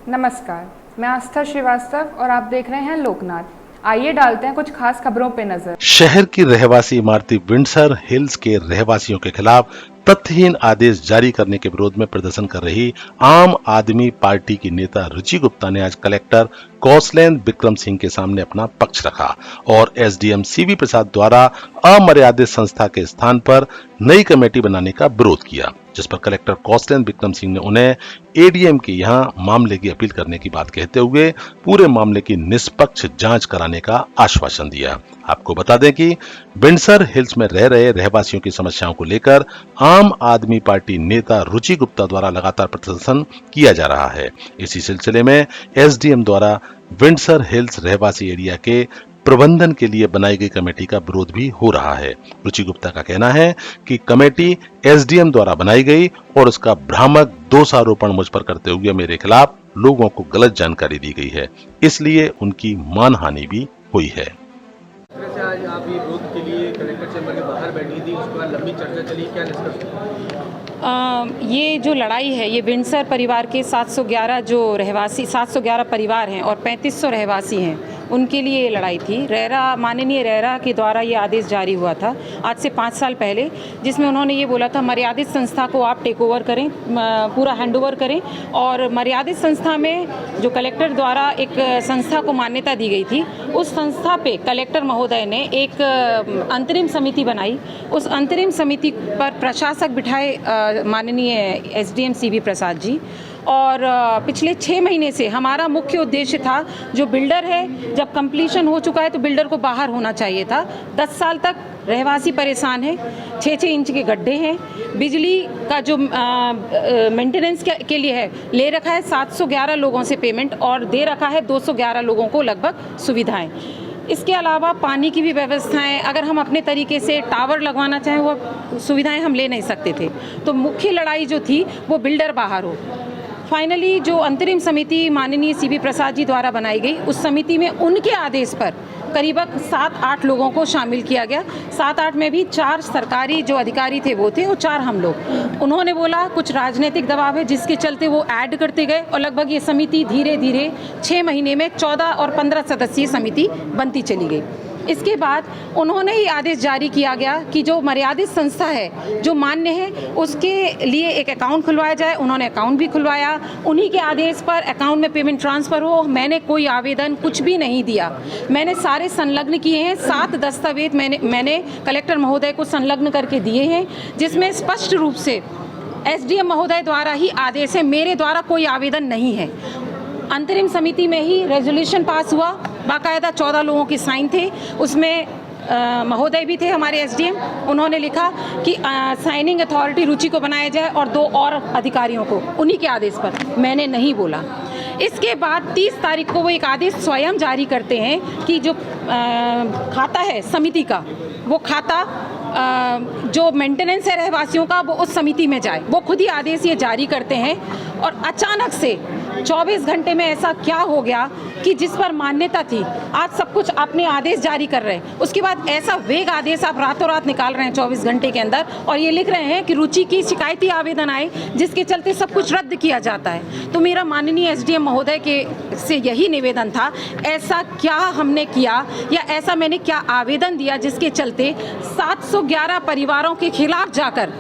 नमस्कार, मैं आस्था श्रीवास्तव और आप देख रहे हैं लोकनाथ। आइए डालते हैं कुछ खास खबरों पे नजर। शहर की रहवासी इमारती विंडसर हिल्स के रहवासियों के खिलाफ तथ्यहीन आदेश जारी करने के विरोध में प्रदर्शन कर रही आम आदमी पार्टी की नेता रुचि गुप्ता ने आज कलेक्टर कौशलेंद्र विक्रम सिंह के सामने अपना पक्ष रखा और एसडीएम सीवी प्रसाद द्वारा अमर्यादित संस्था के स्थान पर नई कमेटी बनाने का विरोध किया, जिस पर कलेक्टर कौशलेंद्र विक्रम सिंह ने उन्हें एडीएम के यहां मामले की अपील करने की बात कहते हुए पूरे मामले की निष्पक्ष जांच कराने का आश्वासन दिया। आपको बता दें कि विंडसर हिल्स में रह रहे रहवासियों की समस्याओं को लेकर आम आदमी पार्टी नेता रुचि गुप्ता द्वारा लगातार प्रदर्शन किया जा रहा है। इसी सिलसिले में एसडीएम द्वारा विंडसर हिल्स रहवासी एरिया के प्रबंधन के लिए बनाई गई कमेटी का विरोध भी हो रहा है। रुचि गुप्ता का कहना है कि कमेटी एसडीएम द्वारा बनाई गई और उसका भ्रामक दोषारोपण मुझ पर करते हुए मेरे खिलाफ लोगों को गलत जानकारी दी गई है, इसलिए उनकी मानहानि भी हुई है। आज आप ये विरोध के लिए कलेक्टर चैम्बर के बाहर बैठी थी, उसके बाद लंबी चर्चा चली, क्या निष्कर्ष? ये जो लड़ाई है ये विंडसर परिवार के 711 जो रहवासी 711 परिवार हैं और 3500 रहवासी हैं, उनके लिए ये लड़ाई थी। माननीय रेरा के द्वारा ये आदेश जारी हुआ था आज से 5 साल पहले, जिसमें उन्होंने ये बोला था मर्यादित संस्था को आप टेक ओवर करें, पूरा हैंडओवर करें। और मर्यादित संस्था में जो कलेक्टर द्वारा एक संस्था को मान्यता दी गई थी, उस संस्था पे कलेक्टर महोदय ने एक अंतरिम समिति बनाई। उस अंतरिम समिति पर प्रशासक बिठाए माननीय एसडीएम सीवी प्रसाद जी। और पिछले 6 महीने से हमारा मुख्य उद्देश्य था, जो बिल्डर है जब कंप्लीशन हो चुका है तो बिल्डर को बाहर होना चाहिए था। 10 साल तक रहवासी परेशान है, 6-6 इंच के गड्ढे हैं, बिजली का जो मेंटेनेंस के लिए है ले रखा है 711 लोगों से पेमेंट और दे रखा है 211 लोगों को लगभग सुविधाएं। इसके अलावा पानी की भी व्यवस्थाएं, अगर हम अपने तरीके से टावर लगवाना चाहें वो सुविधाएं हम ले नहीं सकते थे। तो मुख्य लड़ाई जो थी वो बिल्डर बाहर हो। फाइनली जो अंतरिम समिति माननीय सीवी प्रसाद जी द्वारा बनाई गई, उस समिति में उनके आदेश पर करीबन 7-8 लोगों को शामिल किया गया। 7-8 में भी 4 सरकारी जो अधिकारी थे वो थे और 4 हम लोग। उन्होंने बोला कुछ राजनीतिक दबाव है, जिसके चलते वो ऐड करते गए और लगभग ये समिति धीरे धीरे 6 महीने में 14 और 15 सदस्यीय समिति बनती चली गई। इसके बाद उन्होंने ही आदेश जारी किया गया कि जो मर्यादित संस्था है जो मान्य है उसके लिए एक अकाउंट खुलवाया जाए। उन्होंने अकाउंट भी खुलवाया, उन्हीं के आदेश पर अकाउंट में पेमेंट ट्रांसफ़र हो। मैंने कोई आवेदन कुछ भी नहीं दिया, मैंने सारे संलग्न किए हैं। 7 दस्तावेज मैंने कलेक्टर महोदय को संलग्न करके दिए हैं, जिसमें स्पष्ट रूप से एसडीएम महोदय द्वारा ही आदेश है, मेरे द्वारा कोई आवेदन नहीं है। अंतरिम समिति में ही रेजोल्यूशन पास हुआ, बाकायदा 14 लोगों के साइन थे, उसमें महोदय भी थे हमारे एसडीएम। उन्होंने लिखा कि साइनिंग अथॉरिटी रुचि को बनाया जाए और 2 और अधिकारियों को, उन्हीं के आदेश पर। मैंने नहीं बोला। इसके बाद 30 तारीख को वो एक आदेश स्वयं जारी करते हैं कि जो खाता है समिति का, वो खाता जो मेंटेनेंस है रहवासियों का वो उस समिति में जाए। वो खुद ही आदेश ये जारी करते हैं और अचानक से 24 घंटे में ऐसा क्या हो गया कि जिस पर मान्यता थी, आज सब कुछ अपने आदेश जारी कर रहे हैं। उसके बाद ऐसा वेग आदेश आप रातों रात निकाल रहे हैं 24 घंटे के अंदर, और ये लिख रहे हैं कि रुचि की शिकायती आवेदन आए, जिसके चलते सब कुछ रद्द किया जाता है। तो मेरा माननीय एसडीएम महोदय के से यही निवेदन था, ऐसा क्या हमने किया या ऐसा मैंने क्या आवेदन दिया जिसके चलते 711 परिवारों के खिलाफ जाकर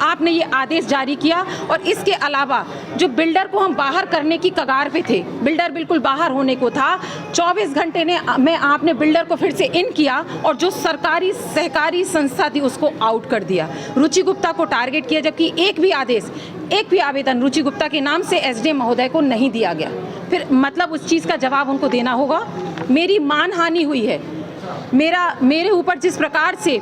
आपने ये आदेश जारी किया। और इसके अलावा जो बिल्डर को हम बाहर करने की कगार पे थे, बिल्डर बिल्कुल बाहर होने को था, 24 घंटे में आपने बिल्डर को फिर से इन किया और जो सरकारी सहकारी संस्था थी उसको आउट कर दिया। रुचि गुप्ता को टारगेट किया, जबकि एक भी आवेदन रुचि गुप्ता के नाम से एसडीएम महोदय को नहीं दिया गया। फिर मतलब उस चीज़ का जवाब उनको देना होगा। मेरी मानहानि हुई है, मेरे ऊपर जिस प्रकार से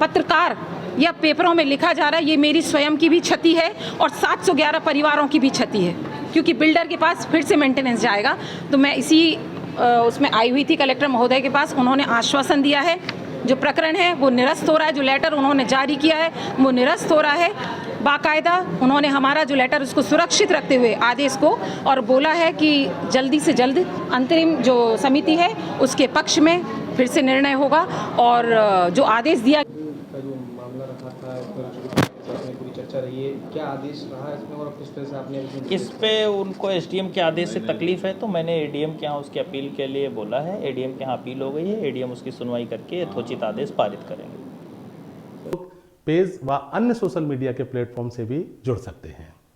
पत्रकार या पेपरों में लिखा जा रहा है, ये मेरी स्वयं की भी क्षति है और 711 परिवारों की भी क्षति है, क्योंकि बिल्डर के पास फिर से मेंटेनेंस जाएगा। तो मैं इसी उसमें आई हुई थी कलेक्टर महोदय के पास, उन्होंने आश्वासन दिया है जो प्रकरण है वो निरस्त हो रहा है, जो लेटर उन्होंने जारी किया है वो निरस्त हो रहा है। बाकायदा उन्होंने हमारा जो लेटर उसको सुरक्षित रखते हुए आदेश को और बोला है कि जल्दी से जल्द अंतरिम जो समिति है उसके पक्ष में फिर से निर्णय होगा और जो आदेश दिया का जो मामला रखा था साथ में पूरी चर्चा रही है, क्या आदेश रहा है इसमें और किस तरह से आपने इस पे उनको एसडीएम के आदेश से तकलीफ है, तो मैंने एडीएम के यहाँ उसकी अपील के लिए बोला है। एडीएम के यहाँ अपील हो गई है, एडीएम उसकी सुनवाई करके यथोचित आदेश पारित करेंगे। पेज व अन्य सोशल मीडिया के प्लेटफॉर्म से भी जुड़ सकते हैं।